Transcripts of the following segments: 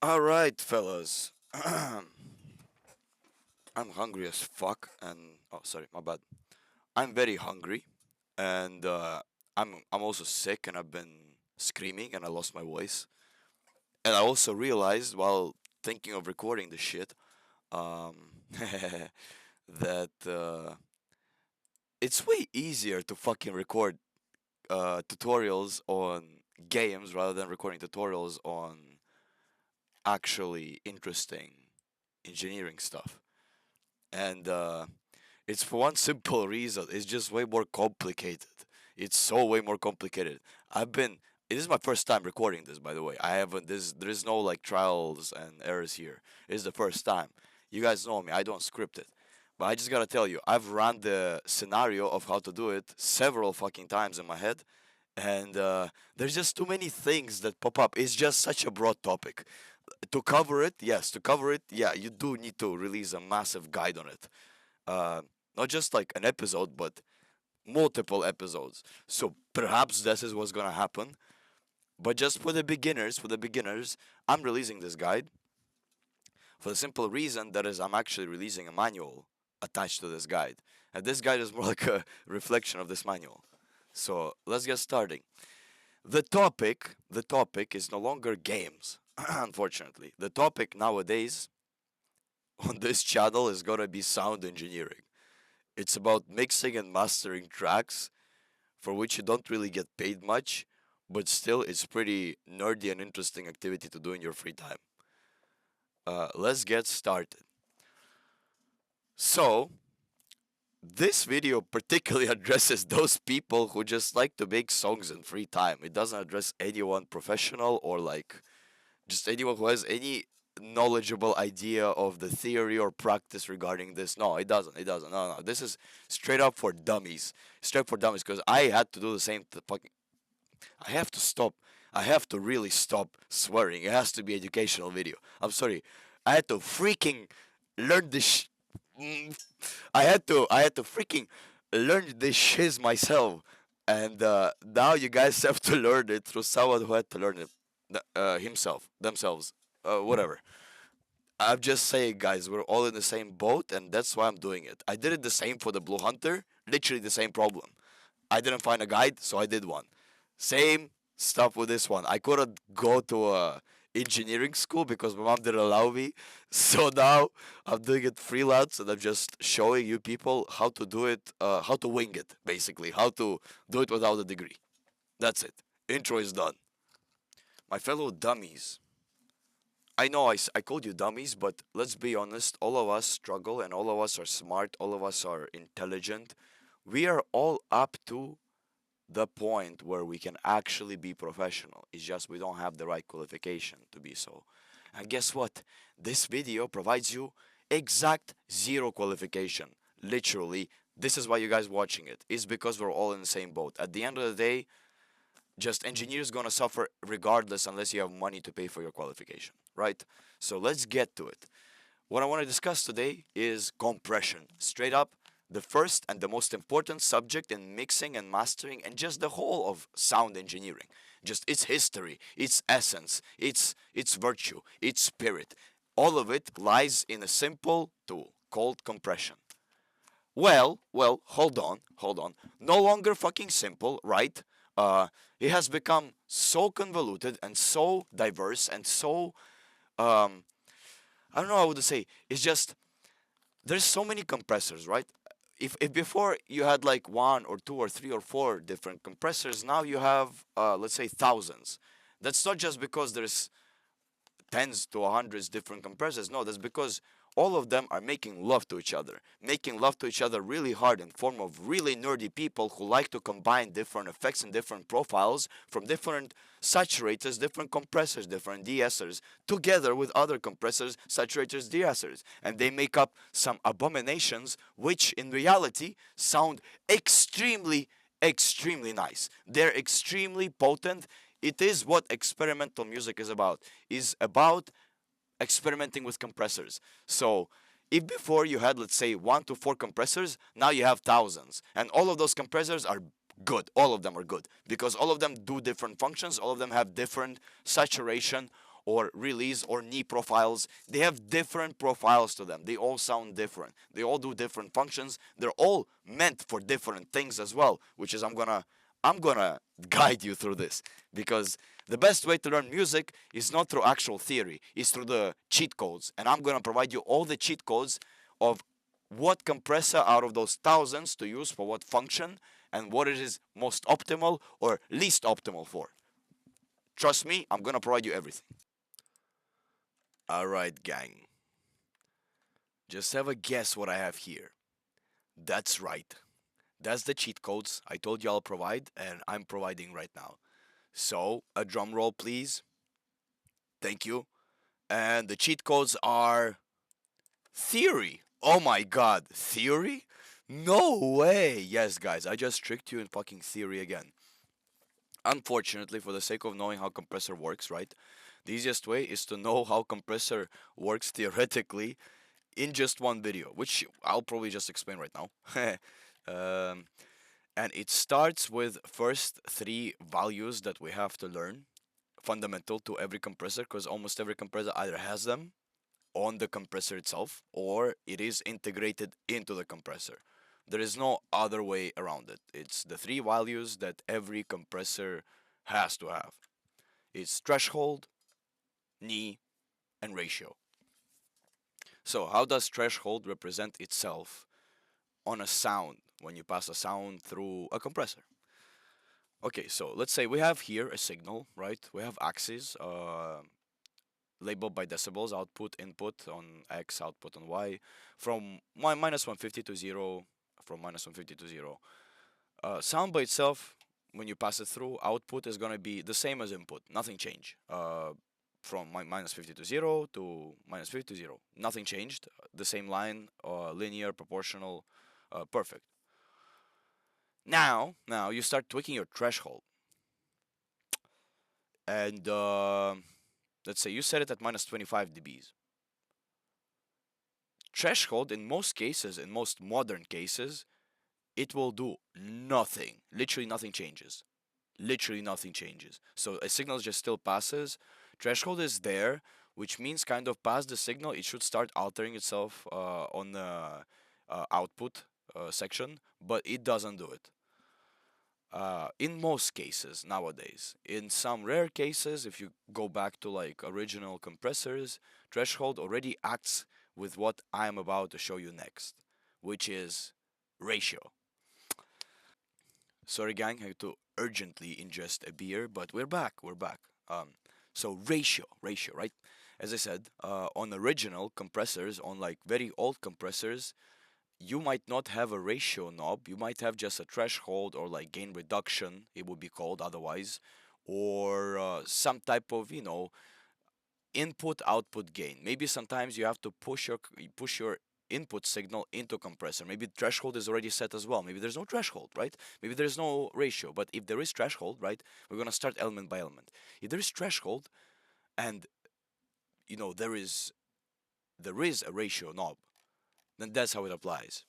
Alright, fellas. I'm hungry as fuck, and oh, sorry, my bad. I'm very hungry, and I'm also sick, and I've been screaming, and I lost my voice. And I also realized while thinking of recording the shit, um, that it's way easier to fucking record tutorials on games rather than recording tutorials on actually interesting engineering stuff. And it's for one simple reason. It's just way more complicated. It's so way more complicated. I've been. This is my first time recording this, by the way. I haven't. There is no like trials and errors here. It is the first time. You guys know me. I don't script it. But I just gotta tell you, I've run the scenario of how to do it several fucking times in my head, and there's just too many things that pop up. It's just such a broad topic. To cover it, yes, to cover it, yeah, you do need to release a massive guide on it, uh, not just like an episode, but multiple episodes. So perhaps this is what's gonna happen. But just for the beginners, I'm releasing this guide for the simple reason that is I'm actually releasing a manual attached to this guide, and this guide is more like a reflection of this manual. So let's get starting. The topic is no longer games. Unfortunately, the topic nowadays on this channel is gonna be sound engineering. It's about mixing and mastering tracks for which you don't really get paid much, but still it's pretty nerdy and interesting activity to do in your free time. Let's get started. So, this video particularly addresses those people who just like to make songs in free time. It doesn't address anyone professional or like just anyone who has any knowledgeable idea of the theory or practice regarding this. No, it doesn't. It doesn't. No, no. This is straight up for dummies. Straight for dummies because I had to do the same. Fucking, I have to stop. I have to really stop swearing. It has to be educational video. I'm sorry. I had to freaking learn this. Mm, I had to freaking learn this shiz myself, and now you guys have to learn it through someone who had to learn it himself, themselves, whatever. I'm just saying, guys, we're all in the same boat, and that's why I'm doing it. I did it the same for the Blue Hunter, literally the same problem. I didn't find a guide, so I did one. Same stuff with this one. I couldn't go to a engineering school because my mom didn't allow me. So now I'm doing it freelance, and I'm just showing you people how to do it, how to wing it, basically, how to do it without a degree. That's it. Intro is done. My fellow dummies, I know I called you dummies, but let's be honest, all of us struggle and all of us are smart, all of us are intelligent. We are all up to the point where we can actually be professional. It's just we don't have the right qualification to be so. And guess what? This video provides you exact zero qualification. Literally, this is why you guys watching it. It's because we're all in the same boat. At the end of the day, just engineers gonna suffer regardless unless you have money to pay for your qualification, right? So let's get to it. What I want to discuss today is compression. Straight up, the first and the most important subject in mixing and mastering and just the whole of sound engineering. Just its history, its essence, its virtue, its spirit. All of it lies in a simple tool called compression. Well, hold on. No longer fucking simple, right? It has become so convoluted and so diverse and so um, I don't know how to say. It's just there's so many compressors, right? If before you had like one or two or three or four different compressors, now you have let's say thousands. That's not just because there's tens to hundreds different compressors. No, that's because all of them are making love to each other really hard in form of really nerdy people who like to combine different effects and different profiles from different saturators, different compressors, different de-essers, together with other compressors, saturators, de-essers. And they make up some abominations which in reality sound extremely nice. They're extremely potent. It is what experimental music is about experimenting with compressors. So if before you had, let's say, one to four compressors, now you have thousands. And all of those compressors are good. All of them are good because all of them do different functions. All of them have different saturation or release or knee profiles. They have different profiles to them. They all sound different. They all do different functions. They're all meant for different things as well, which is I'm gonna guide you through this, because the best way to learn music is not through actual theory, it's through the cheat codes. And I'm gonna provide you all the cheat codes of what compressor out of those thousands to use for what function, and what it is most optimal or least optimal for. Trust me, I'm gonna provide you everything. Alright, gang. Just have a guess what I have here. That's right. That's the cheat codes I told you I'll provide, and I'm providing right now. So, a drum roll, please. Thank you. And the cheat codes are theory. Oh my god, theory? No way! Yes, guys, I just tricked you in fucking theory again. Unfortunately, for the sake of knowing how compressor works, right? The easiest way is to know how compressor works theoretically in just one video, which I'll probably just explain right now. um, and it starts with first three values that we have to learn, fundamental to every compressor, because almost every compressor either has them on the compressor itself or it is integrated into the compressor. There is no other way around it. It's the three values that every compressor has to have. It's threshold, knee, and ratio. So, how does threshold represent itself on a sound when you pass a sound through a compressor? Okay, so let's say we have here a signal, right? We have axes labeled by decibels, output, input on X, output on Y, from 150 to 0, from 150 to 0. Sound by itself, when you pass it through, output is going to be the same as input, nothing changed. From 50 to 0 to 50 to 0, nothing changed. The same line, linear, proportional, perfect. Now you start tweaking your threshold, and let's say you set it at minus 25 dBs. Threshold, in most cases, in most modern cases, it will do nothing. Literally nothing changes. Literally nothing changes. So a signal just still passes. Threshold is there, which means kind of past the signal, it should start altering itself on the output section, but it doesn't do it. In most cases nowadays. In some rare cases, if you go back to like original compressors, threshold already acts with what I'm about to show you next, which is ratio. Sorry, gang, I have to urgently ingest a beer, but we're back. We're back. So ratio, right? As I said, on original compressors, on like very old compressors, you might not have a ratio knob. You might have just a threshold or like gain reduction, it would be called otherwise, or some type of input output gain. Maybe sometimes you have to push your input signal into compressor. Maybe threshold is already set as well. Maybe there's no threshold, right? Maybe there's no ratio. But if there is threshold, right, we're gonna start element by element. If there is threshold and there is a ratio knob, then that's how it applies.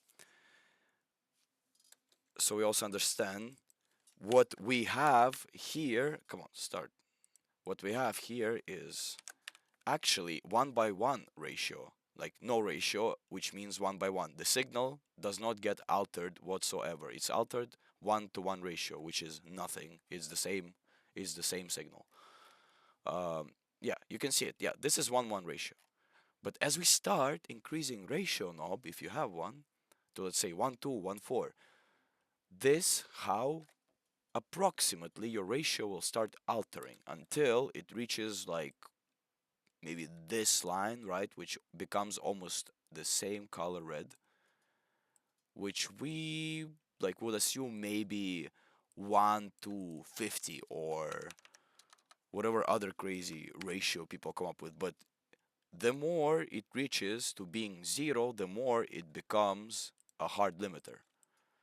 So we also understand what we have here. Come on, start. What we have here is actually 1 by 1 ratio, like no ratio, which means 1 by 1. The signal does not get altered whatsoever. It's altered 1 to 1 ratio, which is nothing. It's the same. It's the same signal. Yeah, you can see it. Yeah, this is 1 1 ratio. But as we start increasing ratio knob, if you have one, to let's say 1 2 1 4, this how approximately your ratio will start altering until it reaches like maybe this line, right, which becomes almost the same color red, which we like would assume maybe 1 to 50 or whatever other crazy ratio people come up with. But the more it reaches to being 0, the more it becomes a hard limiter.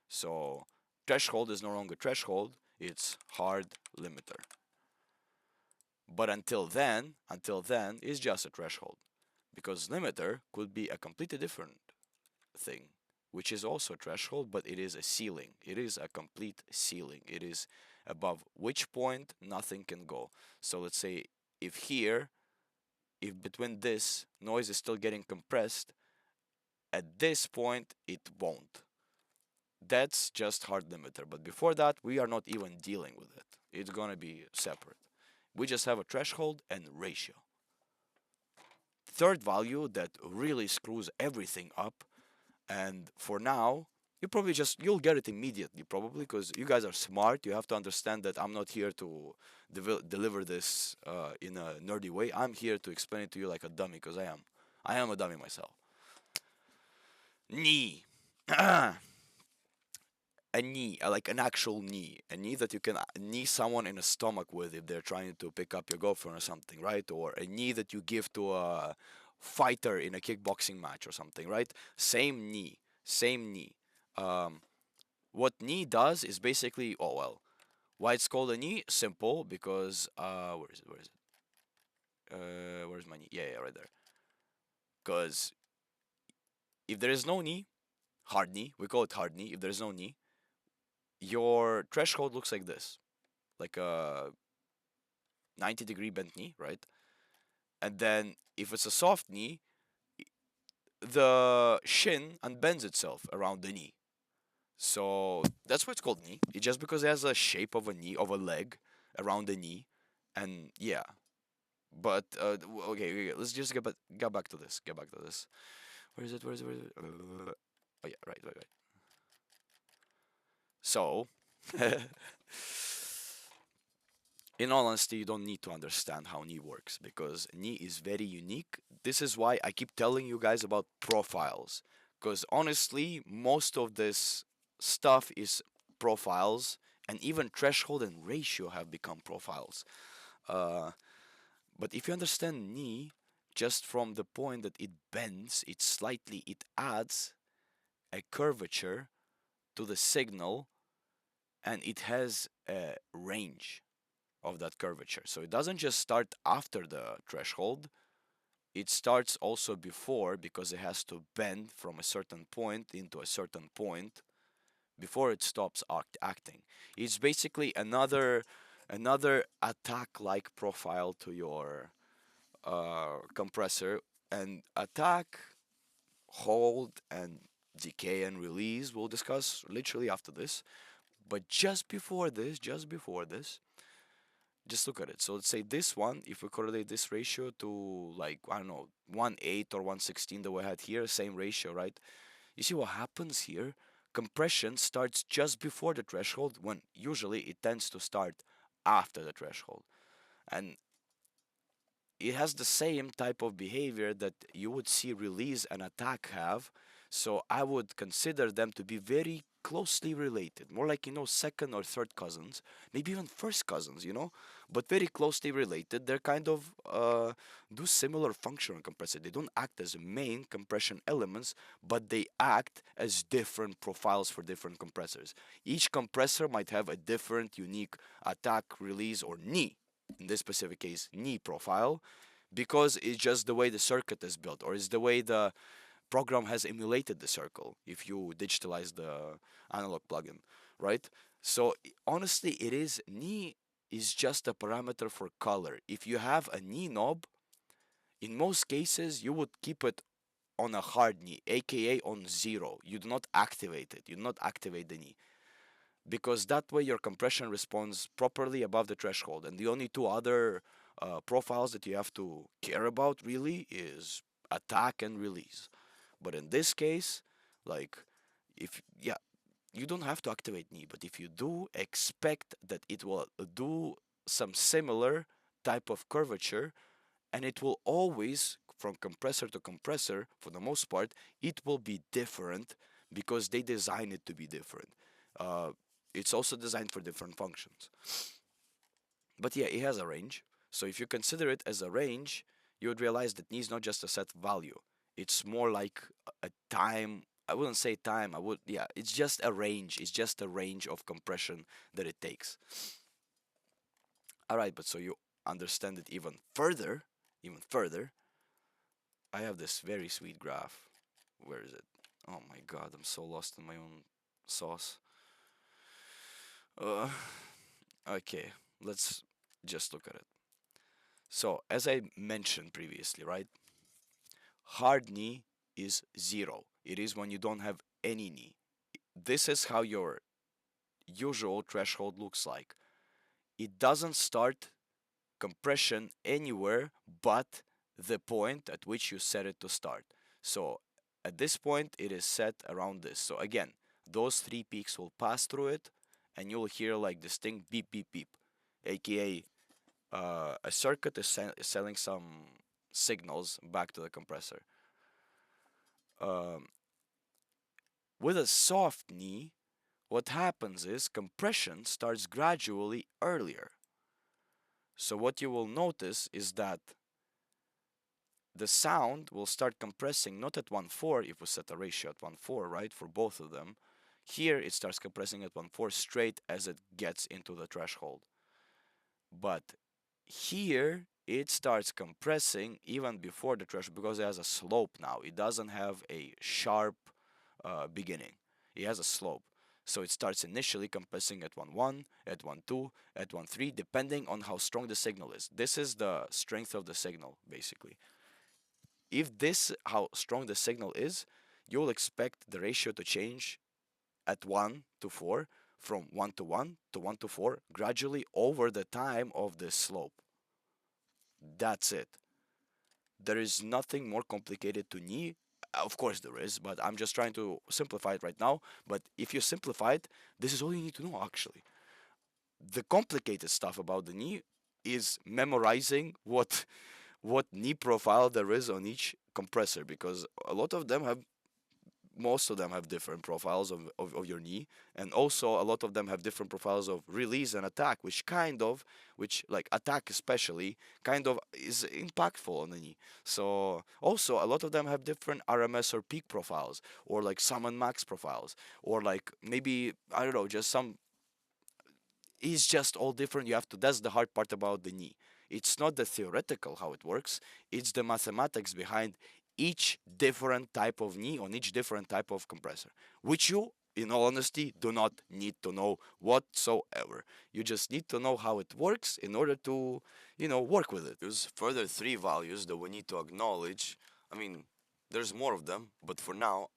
So threshold is no longer threshold, it's hard limiter. But until then is just a threshold, because limiter could be a completely different thing, which is also a threshold, but it is a ceiling. It is a complete ceiling. It is above which point nothing can go. So let's say if here if between this noise is still getting compressed, at this point it won't. That's just hard limiter. But before that, we are not even dealing with it. It's gonna be separate. We just have a threshold and ratio. Third value that really screws everything up, and for now, you'll get it immediately probably because you guys are smart. You have to understand that I'm not here to deliver this in a nerdy way. I'm here to explain it to you like a dummy because I am a dummy myself. Knee. A knee, like an actual knee, a knee that you can knee someone in the stomach with if they're trying to pick up your girlfriend or something, right? Or a knee that you give to a fighter in a kickboxing match or something, right? Same knee, same knee. Um, what knee does is basically, oh well, why it's called a knee? Simple, because where is it? Where is it? Where's my knee? Yeah, yeah, right there. Because if there is no knee, hard knee, we call it hard knee. If there's no knee, your threshold looks like this, like a 90-degree bent knee, right? And then if it's a soft knee, the shin unbends itself around the knee. So that's why it's called knee. It's just because it has a shape of a knee, of a leg around the knee. And yeah. But okay, okay, let's just get back to this. Get back to this. Where is it? Where is it? Where is it? Oh yeah, right, right, right. So in all honesty, you don't need to understand how knee works because knee is very unique. This is why I keep telling you guys about profiles. Because honestly, most of this stuff is profiles, and even threshold and ratio have become profiles. Uh, but if you understand knee, just from the point that it bends, it adds a curvature to the signal, and it has a range of that curvature. So it doesn't just start after the threshold, it starts also before because it has to bend from a certain point into a certain point before it stops acting. It's basically another attack like profile to your compressor, and attack, hold, and decay and release we'll discuss literally after this. But just before this, just look at it. So let's say this one, if we correlate this ratio to like, I don't know, 1/8 or 1/16 that we had here, same ratio, right? You see what happens here? Compression starts just before the threshold when usually it tends to start after the threshold. And it has the same type of behavior that you would see release and attack have. So I would consider them to be very closely related, more like, second or third cousins, maybe even first cousins, but very closely related. They're kind of do similar function on compressor. They don't act as main compression elements, but they act as different profiles for different compressors. Each compressor might have a different unique attack, release, or knee, in this specific case, knee profile, because it's just the way the circuit is built, or it's the way the program has emulated the circle if you digitalize the analog plugin, right? So honestly, knee is just a parameter for color. If you have a knee knob, in most cases you would keep it on a hard knee, aka on zero. You do not activate it. You do not activate the knee, because that way your compression responds properly above the threshold. And the only two other profiles that you have to care about really is attack and release. But in this case, like, if yeah, you don't have to activate knee, but if you do, expect that it will do some similar type of curvature, and it will always, from compressor to compressor, for the most part, it will be different because they design it to be different. Uh, it's also designed for different functions. But yeah, it has a range. So if you consider it as a range, you would realize that knee is not just a set value. It's more like a time. I wouldn't say time. Yeah, it's just a range. It's just a range of compression that it takes. All right, but so you understand it even further, I have this very sweet graph. Where is it? Oh my god, I'm so lost in my own sauce. Uh, okay, let's just look at it. So, as I mentioned previously, right? Hard knee is zero. It is when you don't have any knee. This is how your usual threshold looks like. It doesn't start compression anywhere but the point at which you set it to start. So at this point, it is set around this. So again, those three peaks will pass through it, and you'll hear like distinct beep, beep, beep, aka a circuit is selling some signals back to the compressor. Um, with a soft knee, what happens is compression starts gradually earlier. So what you will notice is that the sound will start compressing not at 1/4 if we set a ratio at 1/4, right, for both of them. Here it starts compressing at 1/4 straight as it gets into the threshold. But here it starts compressing even before the threshold because it has a slope now. It doesn't have a sharp beginning. It has a slope. So it starts initially compressing at 1/1, at 1/2, at 1/3, depending on how strong the signal is. This is the strength of the signal, basically. If this how strong the signal is, you'll expect the ratio to change at 1 to 4 from 1 to 1 to 1 to 4 gradually over the time of this slope. That's it. There is nothing more complicated to knee. Of course there is, but I'm just trying to simplify it right now. But if you simplify it, this is all you need to know actually. The complicated stuff about the knee is memorizing what knee profile there is on each compressor because a lot of them have most of them have different profiles of your knee, and also a lot of them have different profiles of release and attack, which like attack especially kind of is impactful on the knee. So also a lot of them have different RMS or peak profiles, or like sum and max profiles, or like maybe I don't know, just some is just all different. You have to, that's the hard part about the knee. It's not the theoretical how it works, it's the mathematics behind each different type of knee on each different type of compressor, which you, in all honesty, do not need to know whatsoever. You just need to know how it works in order to, work with it. There's further three values that we need to acknowledge. I mean, there's more of them, but for now,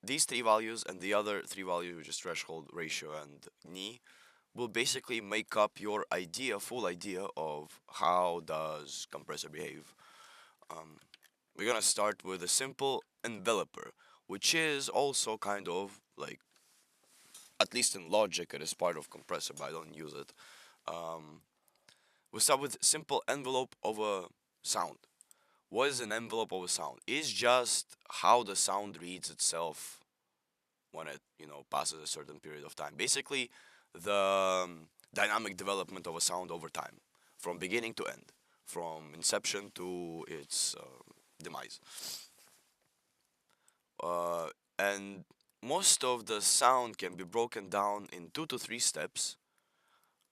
these three values and the other three values, which is threshold, ratio, and knee, will basically make up your full idea of how does compressor behave. Um, we're gonna start with a simple enveloper, which is also kind of like, at least in logic, it is part of compressor, but I don't use it. Um, we start with simple envelope of a sound. What is an envelope of a sound? It's just how the sound reads itself when it passes a certain period of time. Basically, the dynamic development of a sound over time, from beginning to end, from inception to its demise. Uh, and most of the sound can be broken down in 2 to 3 steps,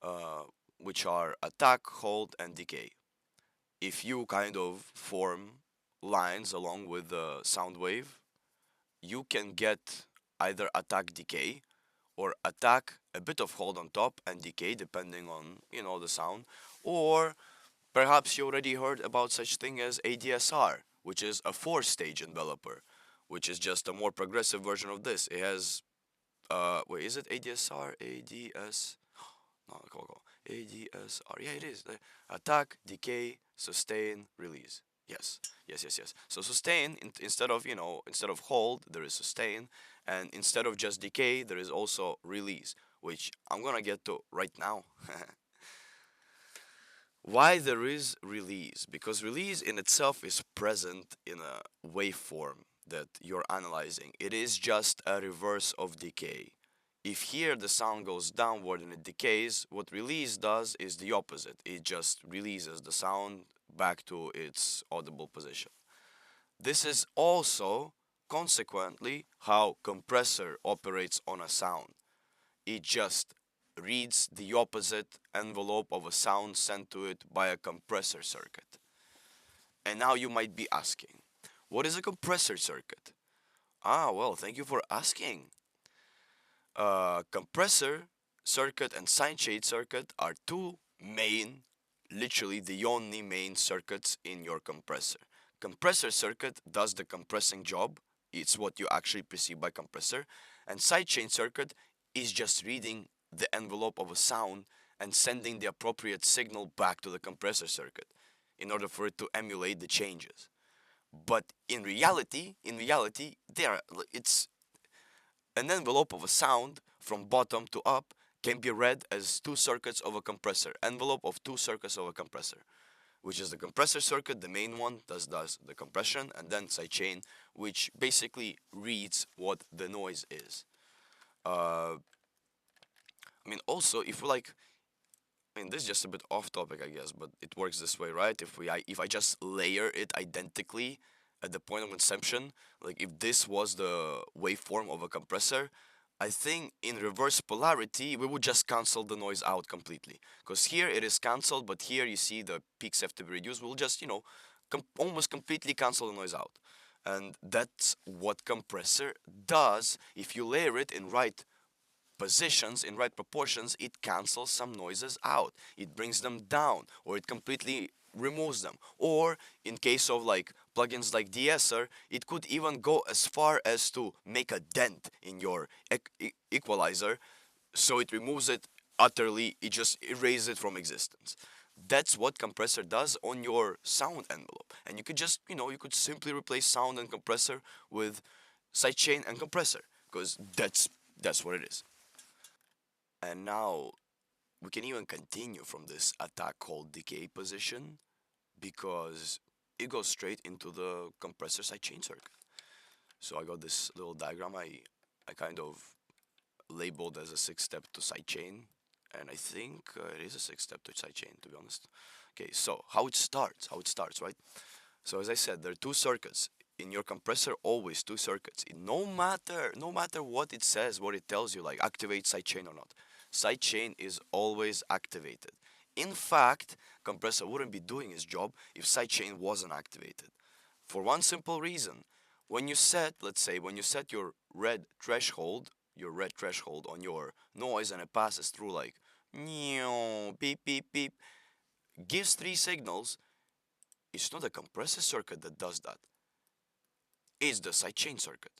uh, which are attack, hold, and decay. If you kind of form lines along with the sound wave, you can get either attack decay or attack a bit of hold on top and decay depending on the sound, or perhaps you already heard about such thing as ADSR, which is a four-stage enveloper, which is just a more progressive version of this. It has wait, is it ADSR? ADS no, go. ADSR. Yeah, it is. Attack, decay, sustain, release. Yes, yes. So sustain, instead of hold, there is sustain, and instead of just decay, there is also release, which I'm gonna get to right now. Why there is release? Because release in itself is present in a waveform that you're analyzing. It is just a reverse of decay. If here the sound goes downward and it decays, what release does is the opposite. It just releases the sound back to its audible position. This is also, consequently, how compressor operates on a sound. It just reads the opposite envelope of a sound sent to it by a compressor circuit. And now you might be asking, what is a compressor circuit? Ah, well, thank you for asking. Compressor circuit and sidechain circuit are two main literally the only main circuits in your compressor. Compressor circuit does the compressing job. It's what you actually perceive by compressor. And sidechain circuit is just reading the envelope of a sound and sending the appropriate signal back to the compressor circuit in order for it to emulate the changes. But in reality, it's an envelope of a sound from bottom to up can be read as two circuits of a compressor, envelope of two circuits of a compressor, which is the compressor circuit, the main one, does the compression, and then sidechain, which basically reads what the noise is. Uh, I mean, also, if we like, I mean, this is just a bit off topic, I guess, but it works this way, right? If I just layer it identically at the point of inception, like if this was the waveform of a compressor, I think in reverse polarity we would just cancel the noise out completely. Because here it is cancelled, but here you see the peaks have to be reduced. We'll just almost completely cancel the noise out, and that's what compressor does. If you layer it in right positions, in right proportions, it cancels some noises out. It brings them down, or it completely removes them. Or in case of like plugins like de-esser, it could even go as far as to make a dent in your equalizer, so it removes it utterly. It just erases it from existence. That's what compressor does on your sound envelope. And you could just, you could simply replace sound and compressor with sidechain and compressor, because that's what it is. And now we can even continue from this attack called decay position, because it goes straight into the compressor sidechain circuit. So I got this little diagram I kind of labeled as a six step to sidechain, and I think it is a six step to sidechain, to be honest. Okay, so how it starts, right? So as I said, there are two circuits in your compressor, always two circuits. No matter what it says, what it tells you, like activate sidechain or not, sidechain is always activated. In fact, compressor wouldn't be doing its job if sidechain wasn't activated. For one simple reason. Let's say, when you set your red threshold on your noise, and it passes through like beep beep beep, gives three signals. It's not a compressor circuit that does that. It's the sidechain circuit.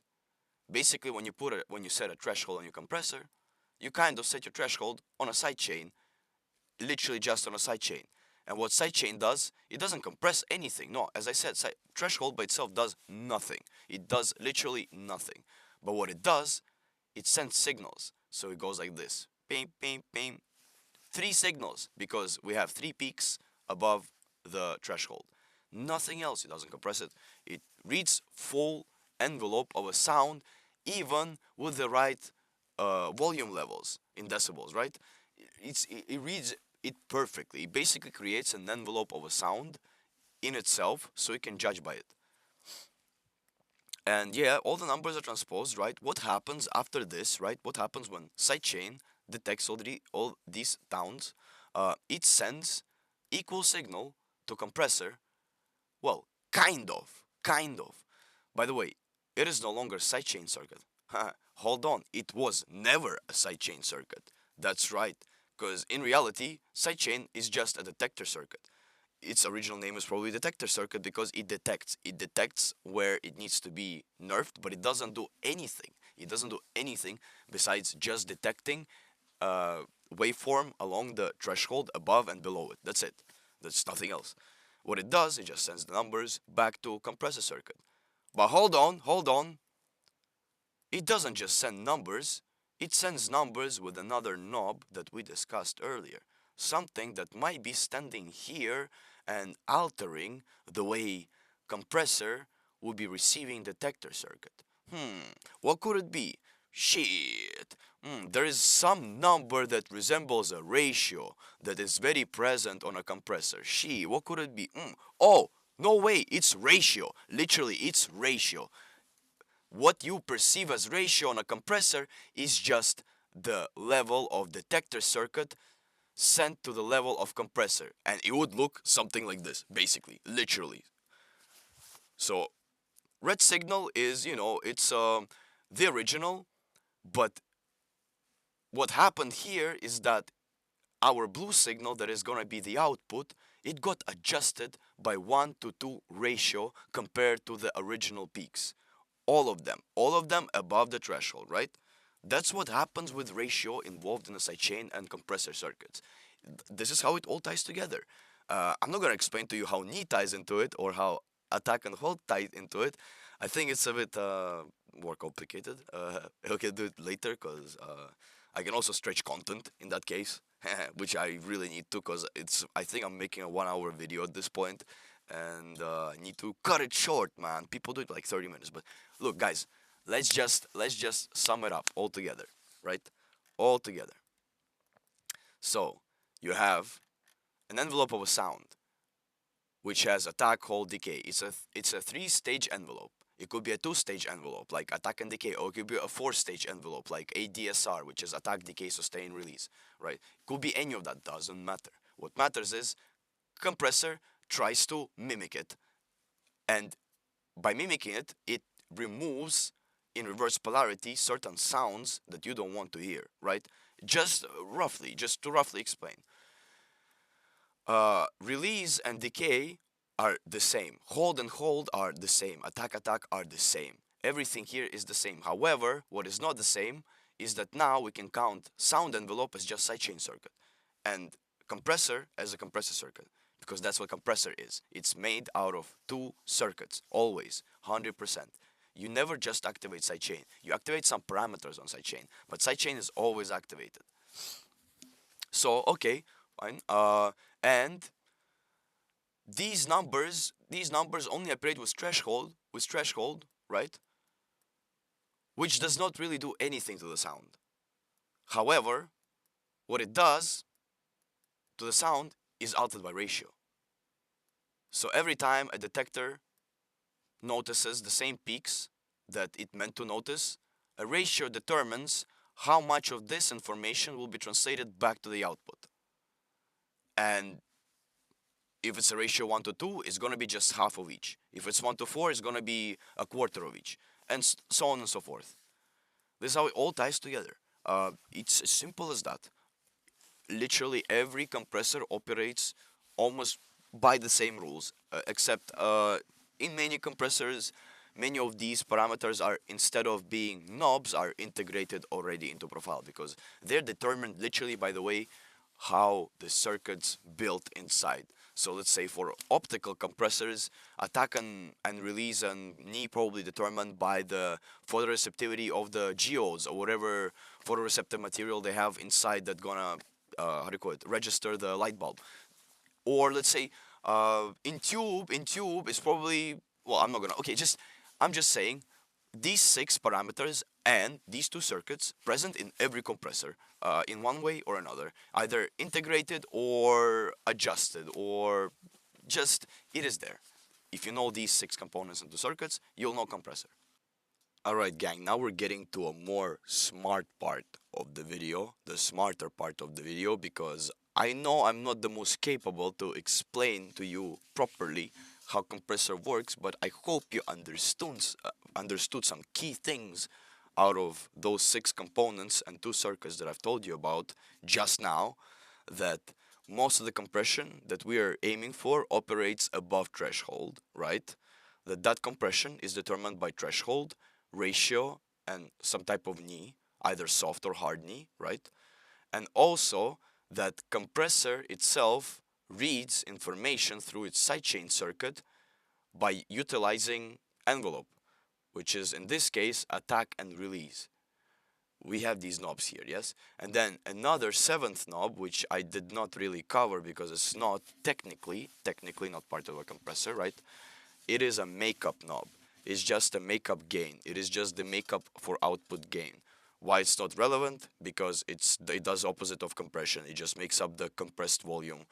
Basically, when you set a threshold on your compressor, you kind of set your threshold on a sidechain, literally just on a sidechain. And what sidechain does, it doesn't compress anything. No, as I said, threshold by itself does nothing. It does literally nothing. But what it does, it sends signals. So it goes like this: ping, ping, ping. Three signals, because we have three peaks above the threshold. Nothing else. It doesn't compress it. It reads full envelope of a sound, even with the right volume levels in decibels, right? It reads it perfectly. It basically creates an envelope of a sound in itself, so you can judge by it. And yeah, all the numbers are transposed, right? What happens after this, right? What happens when sidechain detects all these sounds? It sends equal signal to compressor. Well, kind of. By the way, it is no longer sidechain circuit. Hold on, it was never a sidechain circuit. That's right, because in reality, sidechain is just a detector circuit. Its original name is probably detector circuit because it detects where it needs to be nerfed, but it doesn't do anything. It doesn't do anything besides just detecting uh, waveform along the threshold above and below it. That's it. That's nothing else. What it does, it just sends the numbers back to compressor circuit. But hold on. It doesn't just send numbers, it sends numbers with another knob that we discussed earlier. Something that might be standing here and altering the way compressor would be receiving detector circuit. What could it be? Shit. There is some number that resembles a ratio that is very present on a compressor. What could it be? Oh, no way, it's ratio. Literally, it's ratio. What you perceive as ratio on a compressor is just the level of detector circuit sent to the level of compressor, and it would look something like this, basically, literally. So red signal is, it's the original, but what happened here is that our blue signal that is going to be the output, it got adjusted by 1 to 2 ratio compared to the original peaks. All of them above the threshold, right? That's what happens with ratio involved in a sidechain and compressor circuits. This is how it all ties together. I'm not going to explain to you how knee ties into it or how attack and hold tie into it. I think it's a bit more complicated. I can do it later because I can also stretch content in that case, which I really need to because I think I'm making a 1 hour video at this point, and I need to cut it short, man. People do it like 30 minutes, but look, guys, let's just sum it up all together, right? All together. So you have an envelope of a sound, which has attack, hold, decay. It's a 3-stage envelope. It could be a 2-stage envelope, like attack and decay, or it could be a 4-stage envelope, like ADSR, which is attack, decay, sustain, release, right? It could be any of that, doesn't matter. What matters is compressor tries to mimic it, and by mimicking it, it removes in reverse polarity certain sounds that you don't want to hear, right? Just to roughly explain. Release and decay are the same. Hold and hold are the same. Attack, attack are the same. Everything here is the same. However, what is not the same is that now we can count sound envelope as just sidechain circuit and compressor as a compressor circuit, because that's what compressor is. It's made out of 2 circuits, always, 100%. You never just activate sidechain. You activate some parameters on sidechain, but sidechain is always activated. So, okay, fine. And these numbers only operate with threshold, right? Which does not really do anything to the sound. However, what it does to the sound is altered by ratio. So every time a detector notices the same peaks that it meant to notice, a ratio determines how much of this information will be translated back to the output. And if it's a ratio 1 to 2, it's going to be just half of each. If it's 1 to 4, it's going to be a quarter of each. And so on and so forth. This is how it all ties together. It's as simple as that. Literally every compressor operates almost by the same rules, except in many compressors, many of these parameters are, instead of being knobs, are integrated already into profile, because they're determined literally by the way how the circuit's built inside. So let's say for optical compressors, attack and release and knee probably determined by the photoreceptivity of the geodes or whatever photoreceptive material they have inside that gonna how do you call it, register the light bulb. Or let's say in tube is probably, well, I'm not gonna, okay, I'm just saying these 6 parameters and these 2 circuits present in every compressor in one way or another, either integrated or adjusted, or just it is there. If you know these 6 components and 2 circuits, you'll know compressor. Alright gang, now we're getting to a more smart part of the video, the smarter part of the video, because I know I'm not the most capable to explain to you properly how compressor works, but I hope you understood some key things out of those 6 components and 2 circuits that I've told you about just now, that most of the compression that we are aiming for operates above threshold, right? That compression is determined by threshold, ratio, and some type of knee, either soft or hard knee, right? And also that compressor itself reads information through its sidechain circuit by utilizing envelope, which is in this case attack and release. We have these knobs here, yes? And then another 7th knob, which I did not really cover because it's not technically not part of a compressor, right? It is a makeup knob. It's just a makeup gain. It is just the makeup for output gain. Why it's not relevant? Because it does opposite of compression. It just makes up the compressed volume.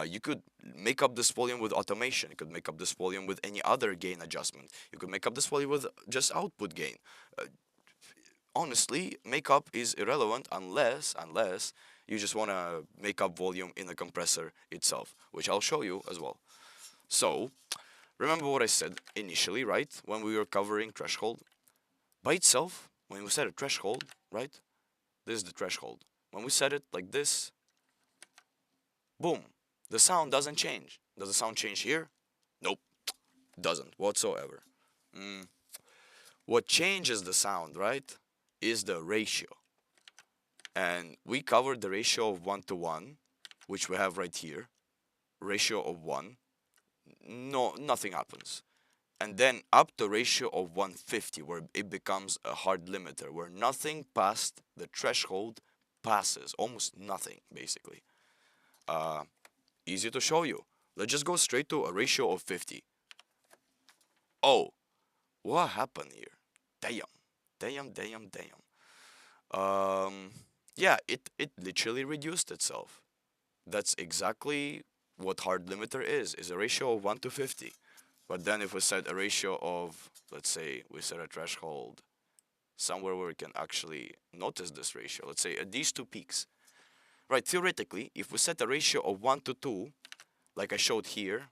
You could make up this volume with automation. You could make up this volume with any other gain adjustment. You could make up this volume with just output gain. Honestly, makeup is irrelevant unless you just want to make up volume in the compressor itself, which I'll show you as well. So, remember what I said initially, right? When we were covering threshold. By itself, when we set a threshold, right? This is the threshold. When we set it like this, Boom. The sound doesn't change. Does the sound change here? Nope. Doesn't whatsoever. Mm. What changes the sound, right, is the ratio. And we covered the ratio of 1 to 1, which we have right here. Ratio of 1. No, nothing happens. And then up to ratio of 150, where it becomes a hard limiter, where nothing past the threshold passes. Almost nothing, basically. Uh, Easy to show you. Let's just go straight to a ratio of 50. Oh, what happened here? Damn. Damn, damn, damn. Yeah, it literally reduced itself. That's exactly what hard limiter is a ratio of 1 to 50. But then if we set a ratio of, let's say, we set a threshold somewhere where we can actually notice this ratio, let's say at these two peaks. Right, theoretically, if we set a ratio of 1 to 2, like I showed here,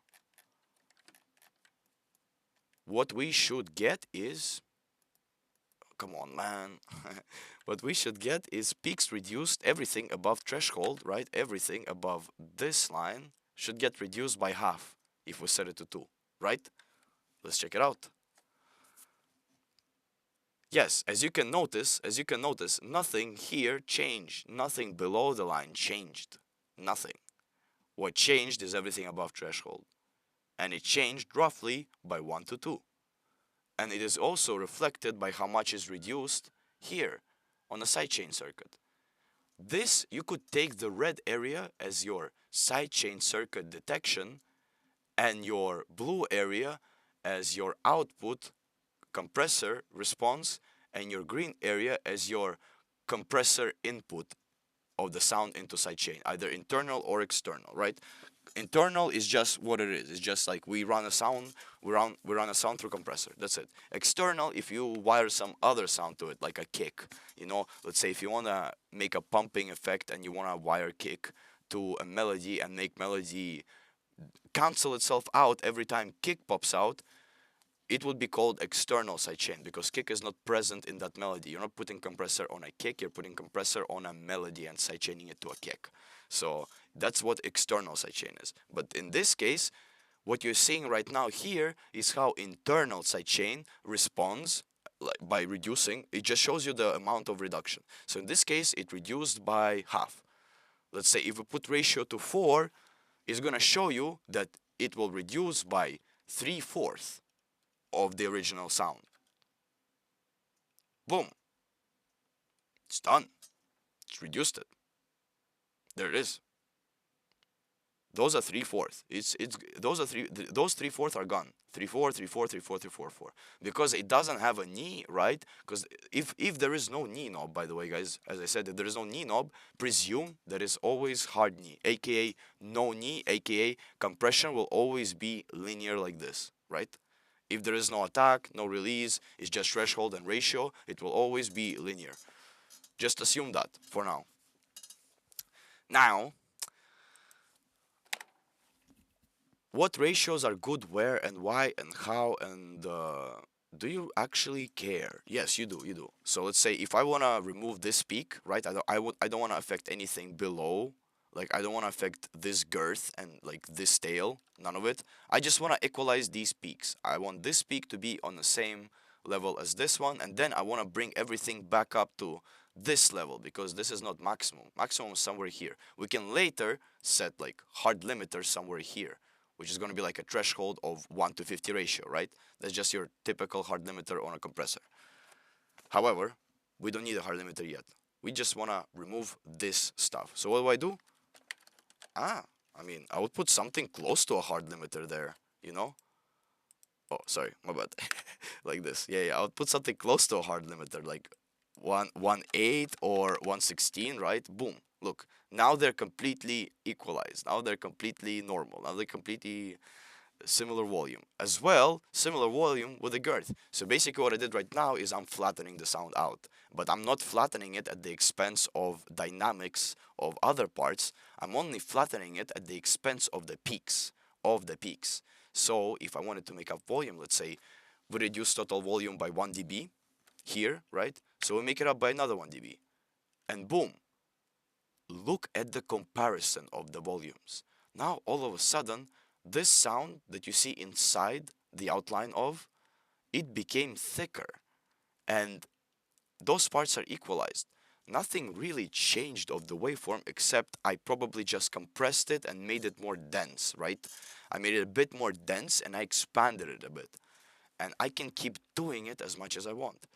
what we should get is, come on, man. What we should get is peaks reduced, everything above threshold, right? Everything above this line should get reduced by half if we set it to 2, right? Let's check it out. Yes, as you can notice, nothing here changed. Nothing below the line changed. Nothing. What changed is everything above threshold. And it changed roughly by 1 to 2. And it is also reflected by how much is reduced here on the sidechain circuit. This, you could take the red area as your sidechain circuit detection and your blue area as your output compressor response and your green area as your compressor input of the sound into sidechain, either internal or external, right? Internal is just what it is. It's just like we run a sound, we run a sound through compressor. That's it. External, if you wire some other sound to it, like a kick, let's say if you wanna make a pumping effect and you wanna wire kick to a melody and make melody cancel itself out every time kick pops out, it would be called external sidechain because kick is not present in that melody. You're not putting compressor on a kick, you're putting compressor on a melody and sidechaining it to a kick. So that's what external sidechain is. But in this case, what you're seeing right now here is how internal sidechain responds by reducing. It just shows you the amount of reduction. So in this case, it reduced by half. Let's say if we put ratio to 4, it's going to show you that it will reduce by 3/4 of the original sound. Boom. It's done. It's reduced it. There it is. Those are 3/4. It's those 3/4 are gone. 3/4, 3/4, 3/4, 3/4, 4. Because it doesn't have a knee, right? Because if there is no knee knob, by the way, guys, as I said, if there is no knee knob, presume there is always hard knee, aka no knee, aka compression will always be linear like this, right? If there is no attack, no release, it's just threshold and ratio, it will always be linear. Just assume that for now. Now, what ratios are good where and why and how and do you actually care? Yes, you do. So let's say if I want to remove this peak, right? I don't want to affect anything below. Like I don't want to affect this girth and like this tail, none of it. I just want to equalize these peaks. I want this peak to be on the same level as this one, and then I want to bring everything back up to this level because this is not maximum. Maximum is somewhere here. We can later set like hard limiters somewhere here, which is going to be like a threshold of 1 to 50 ratio, right? That's just your typical hard limiter on a compressor. However, we don't need a hard limiter yet. We just want to remove this stuff. So what do I do? I would put something close to a hard limiter there, you know? Oh, sorry, my bad. Like this. Yeah, I would put something close to a hard limiter, like 1/8 or 1/16, right? Boom. Look, now they're completely equalized. Now they're completely normal. Now they're completely similar volume. As well, similar volume with the girth. So basically what I did right now is I'm flattening the sound out. But I'm not flattening it at the expense of dynamics of other parts. I'm only flattening it at the expense of the peaks. So if I wanted to make up volume, let's say we reduce total volume by 1 dB here, right? So we make it up by another 1 dB. And boom, look at the comparison of the volumes. Now, all of a sudden, this sound that you see inside the outline of, it became thicker, and those parts are equalized. Nothing really changed of the waveform except I probably just compressed it and made it more dense, right? I made it a bit more dense and I expanded it a bit. And I can keep doing it as much as I want.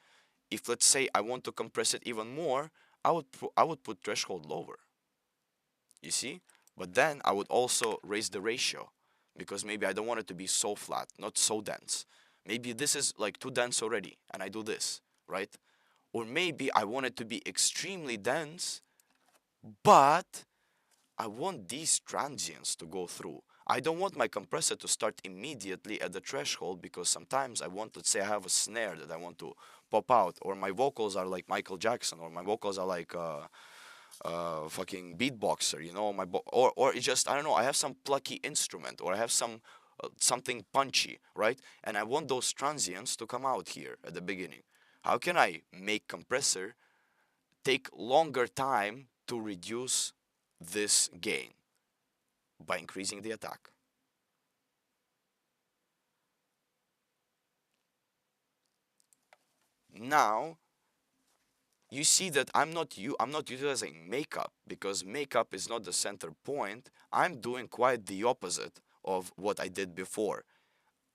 If let's say I want to compress it even more, I would put threshold lower. You see? But then I would also raise the ratio because maybe I don't want it to be so flat, not so dense. Maybe this is like too dense already and I do this, right? Or maybe I want it to be extremely dense, but I want these transients to go through. I don't want my compressor to start immediately at the threshold because sometimes I want, let's say I have a snare that I want to pop out, or my vocals are like Michael Jackson, or my vocals are like fucking beatboxer, or it's just, I don't know, I have some plucky instrument, or I have something punchy, right? And I want those transients to come out here at the beginning. How can I make compressor take longer time to reduce this gain? By increasing the attack. Now you see that I'm not utilizing makeup because makeup is not the center point. I'm doing quite the opposite of what I did before.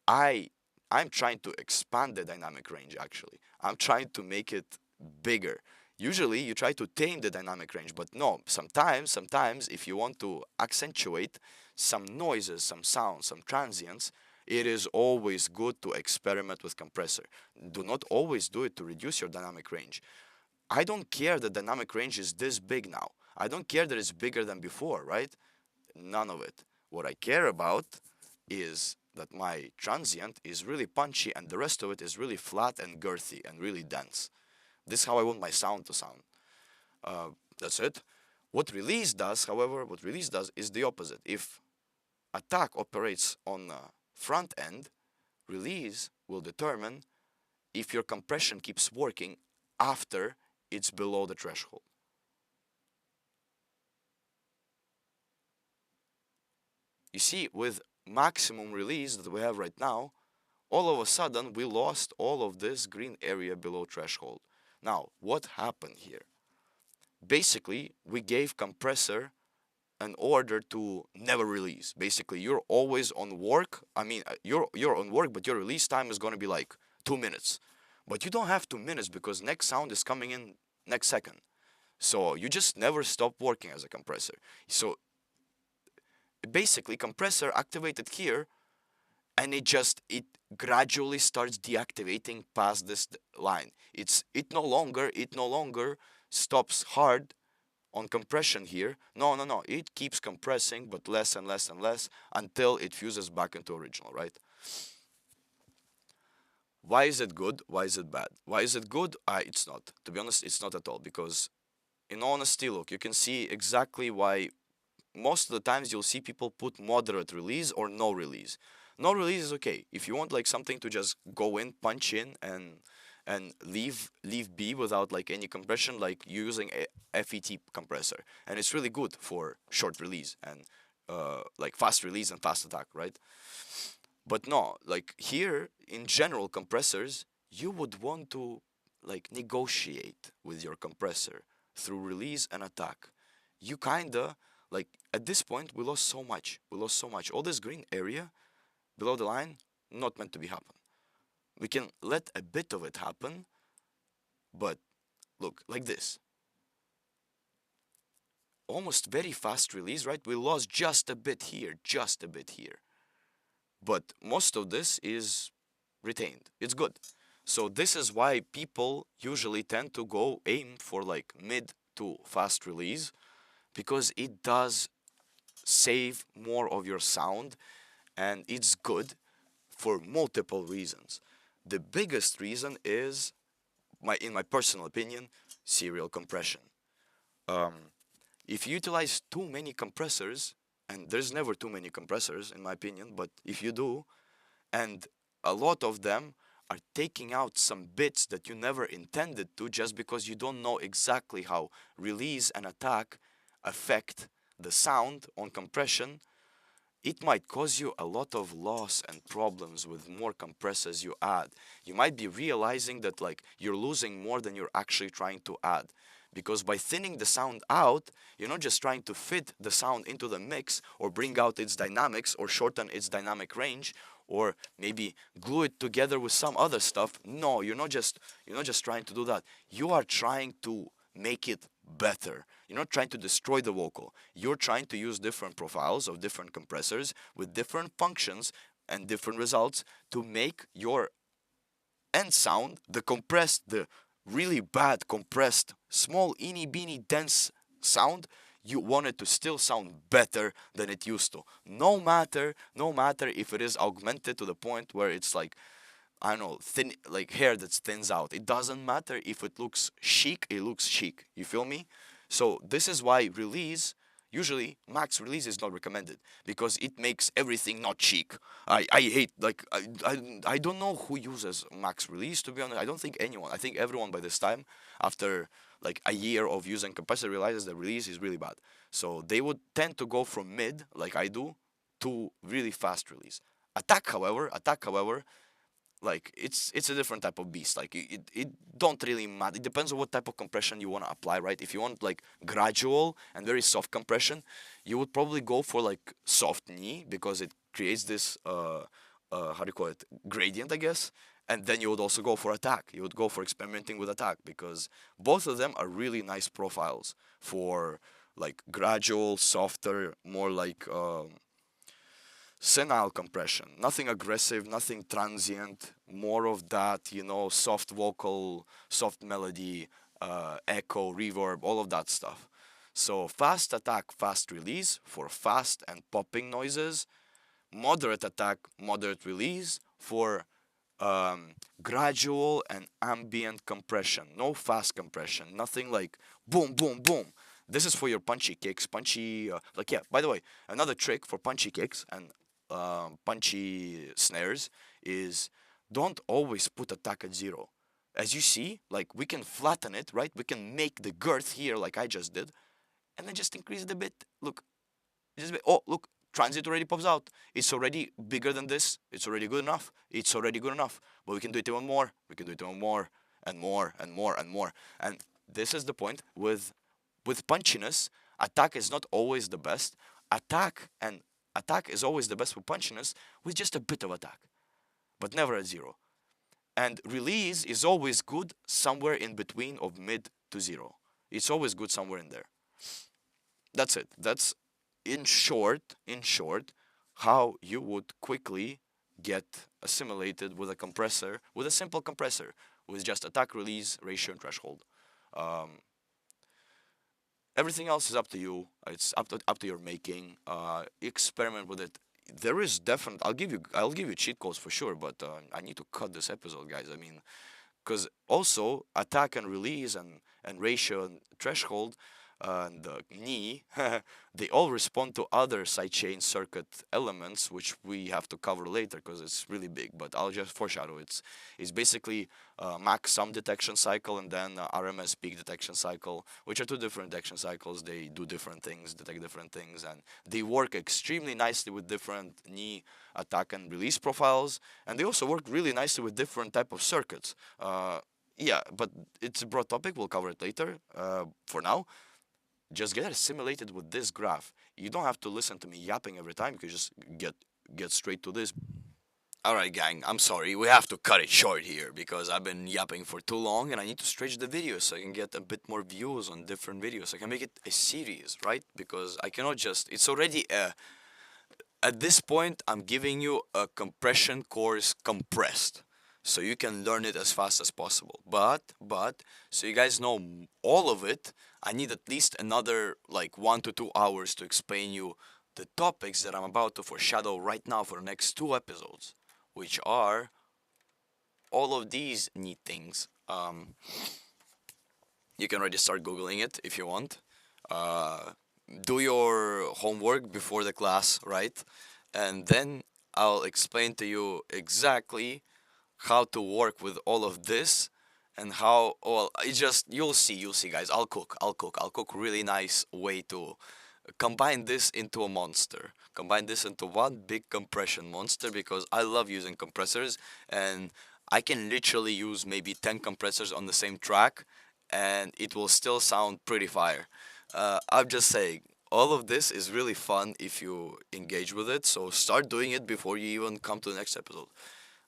I I'm trying to expand the dynamic range actually. I'm trying to make it bigger. Usually you try to tame the dynamic range, but no, sometimes if you want to accentuate some noises, some sounds, some transients, it is always good to experiment with compressor. Do not always do it to reduce your dynamic range. I don't care the dynamic range is this big now. I don't care that it's bigger than before, right? None of it. What I care about is that my transient is really punchy and the rest of it is really flat and girthy and really dense. This is how I want my sound to sound. Uh, that's it. What release does is the opposite. If attack operates on the front end, release will determine if your compression keeps working after it's below the threshold. You see, with maximum release that we have right now, all of a sudden we lost all of this green area below threshold. Now, what happened here? Basically, we gave compressor an order to never release. Basically, you're always on work. I mean, you're on work, but your release time is going to be like 2 minutes. But you don't have 2 minutes because next sound is coming in next second. So you just never stop working as a compressor. So basically, compressor activated here, and it gradually starts deactivating past this line. It no longer stops hard on compression here. No. It keeps compressing, but less and less and less until it fuses back into original, right? Why is it good? Why is it bad? Why is it good? It's not. To be honest, it's not at all. Because, in honesty, look, you can see exactly why most of the times you'll see people put moderate release or no release. No release is okay. If you want like something to just go in, punch in, and leave be without like any compression, like using a FET compressor, and it's really good for short release and like fast release and fast attack, right? But no, like here in general compressors, you would want to like negotiate with your compressor through release and attack. You kinda like at this point we lost so much. We lost so much. All this green area below the line, not meant to be happen. We can let a bit of it happen, but look, like this. Almost very fast release, right? We lost just a bit here, just a bit here. But most of this is retained. It's good. So this is why people usually tend to go aim for like mid to fast release, because it does save more of your sound and it's good for multiple reasons. The biggest reason is, in my personal opinion, serial compression. Um, if you utilize too many compressors, and there's never too many compressors in my opinion, but if you do, and a lot of them are taking out some bits that you never intended to just because you don't know exactly how release and attack affect the sound on compression, it might cause you a lot of loss and problems with more compressors you add. You might be realizing that like you're losing more than you're actually trying to add. Because by thinning the sound out, you're not just trying to fit the sound into the mix or bring out its dynamics or shorten its dynamic range or maybe glue it together with some other stuff. No, you're not just trying to do that. You are trying to make it better. You're not trying to destroy the vocal. You're trying to use different profiles of different compressors with different functions and different results to make your end sound, the really bad compressed, small, eeny beeny, dense sound, you want it to still sound better than it used to. No matter if it is augmented to the point where it's like, I don't know, thin, like hair that thins out. It doesn't matter if it looks chic, it looks chic. You feel me? So this is why usually max release is not recommended because it makes everything not chic. I hate, like, I don't know who uses max release, to be honest. I don't think anyone. I think everyone by this time, after like a year of using compressor, realizes the release is really bad. So they would tend to go from mid, like I do, to really fast release. Attack, however, like it's a different type of beast. Like it don't really matter. It depends on what type of compression you want to apply, right? If you want like gradual and very soft compression, you would probably go for like soft knee because it creates this how do you call it, gradient, I guess. And then you would also go for attack. You would go for experimenting with attack because both of them are really nice profiles for like gradual, softer, more like senile compression. Nothing aggressive, nothing transient, more of that, soft vocal, soft melody, echo, reverb, all of that stuff. So fast attack, fast release for fast and popping noises, moderate attack, moderate release for gradual and ambient compression. No fast compression, nothing like boom, boom, boom. This is for your punchy kicks, like, yeah, by the way, another trick for punchy kicks and punchy snares is don't always put attack at 0. As you see, like we can flatten it, right? We can make the girth here like I just did, and then just increase it a bit. Look, just a bit. Oh, look, transit already pops out. It's already bigger than this. It's already good enough. It's already good enough. But we can do it even more. We can do it even more and more and more and more. And this is the point with punchiness. Attack is not always the best. Attack and attack is always the best for punchiness with just a bit of attack, but never at 0. And release is always good somewhere in between of mid to 0. It's always good somewhere in there. That's it. That's in short, how you would quickly get assimilated with a compressor, with a simple compressor, with just attack, release, ratio, and threshold. Um, Everything else is up to you. It's up to your making. Experiment with it. There is definite. I'll give you cheat codes for sure, but I need to cut this episode, guys. I mean, because also attack and release and ratio and threshold and the knee, they all respond to other sidechain circuit elements, which we have to cover later because it's really big. But I'll just foreshadow. It's basically max sum detection cycle and then RMS peak detection cycle, which are two different detection cycles. They do different things, detect different things, and they work extremely nicely with different knee attack and release profiles, and they also work really nicely with different type of circuits. Yeah, but it's a broad topic. We'll cover it later. For now, just get assimilated with this graph. You don't have to listen to me yapping every time. You can just get straight to this. Alright, gang, I'm sorry. We have to cut it short here because I've been yapping for too long and I need to stretch the video so I can get a bit more views on different videos. I can make it a series, right? Because I cannot just. It's already a. At this point, I'm giving you a compression course compressed so you can learn it as fast as possible. But, so you guys know all of it, I need at least another like 1 to 2 hours to explain you the topics that I'm about to foreshadow right now for the next 2 episodes, which are all of these neat things. You can already start Googling it if you want. Uh, do your homework before the class, right? And then I'll explain to you exactly how to work with all of this and how well it's just you'll see guys. I'll cook really nice way to combine this into a monster, combine this into one big compression monster, because I love using compressors, and I can literally use maybe 10 compressors on the same track and it will still sound pretty fire. I'm just saying, all of this is really fun if you engage with it, so start doing it before you even come to the next episode.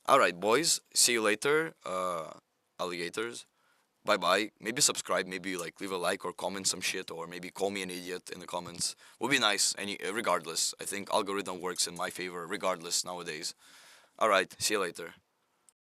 All right, boys. See you later, alligators. Bye bye. Maybe subscribe. Maybe like leave a like or comment some shit, or maybe call me an idiot in the comments. Would be nice. Regardless, I think algorithm works in my favor regardless nowadays. All right. See you later.